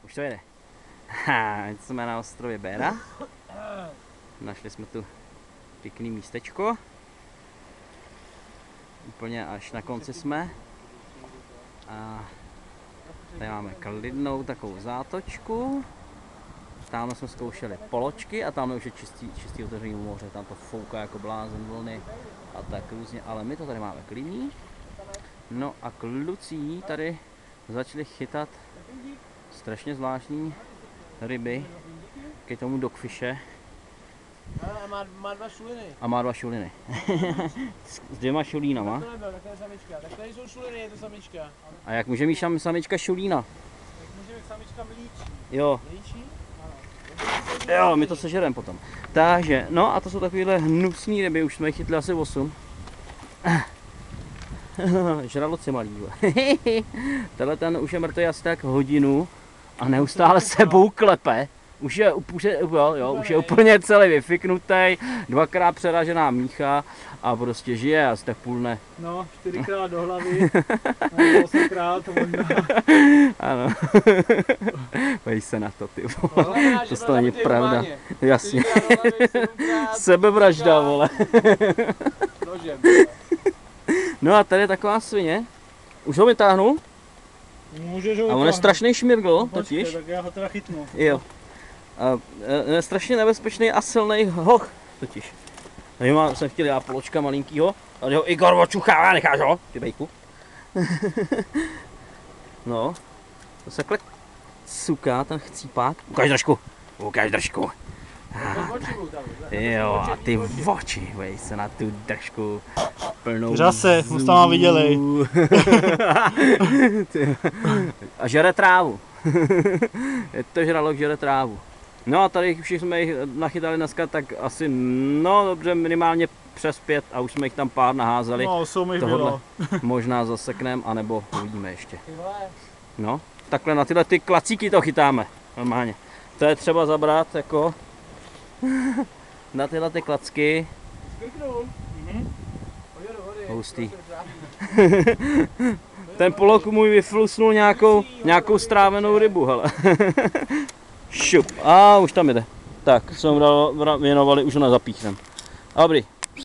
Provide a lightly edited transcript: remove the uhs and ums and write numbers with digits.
Už to jede. Jsme na ostrově Béra. Našli jsme tu pěkný místečko. Úplně až na konci jsme. A tady máme klidnou takovou zátočku. Tam jsme zkoušeli poločky a tam už je čistý otevřený moře. Tam to fouká jako blázen vlny a tak různě, ale my to tady máme klidný. No a kluci tady začali chytat strašně zvláštní ryby, k tomu dogfishe. A má dva šuliny. A má dva šuliny. S 2 šulínama. Tak je samička. Tak tady jsou šuliny, je to samička. A jak může mít samička šulína? Jak může samička mlíčí. Jo. Mlíčí? Jo, my to sežereme potom. Takže, no a to jsou takovéhle hnusné ryby, už jsme jich chytli asi 8. Žraloci malý. Tenhle ten už je mrtvý asi tak hodinu a neustále sebou klepe. Už je úplně celý vyfiknutý, 2krát přeražená mícha a prostě žije asi tak půl dne. No, 4krát do hlavy, 8krát možná. Ano. Pojď se na to, ty vole. To není pravda. Jasně. Sebevražda, vole. No a tady je taková svině. Už ho vytáhnul? Můžeš ho a on je strašný šmirgl, totiž. Tak já ho teda chytnu. Jo. A je strašně nebezpečný a silný hoch, totiž. Tady jsem chtěl já poločka malinkýho, ale ho Igor očuchává, necháš ho, ty bejku. No, to se takhle cuká ten chcípák. Ukáž držku, ukáž držku. Jo, a ty oči, vej se na tu držku plnou Řase, už tam mám viděli. A žere trávu. Je to žralok, žere trávu. No a tady všichni jsme jich nachytali dneska, tak asi, no dobře, minimálně přes 5 a už jsme jich tam pár naházeli. No, tohle možná zasekneme, anebo uvidíme ještě. No, takhle na tyhle ty klacíky to chytáme, normálně. To je třeba zabrat jako na tyhle ty klacky. Hustý. Ten polok můj vyflusnul nějakou strávenou rybu, hele. Šup. A už tam jde. Tak, jsme věnovali, už ho nezapíchnem. Dobrý.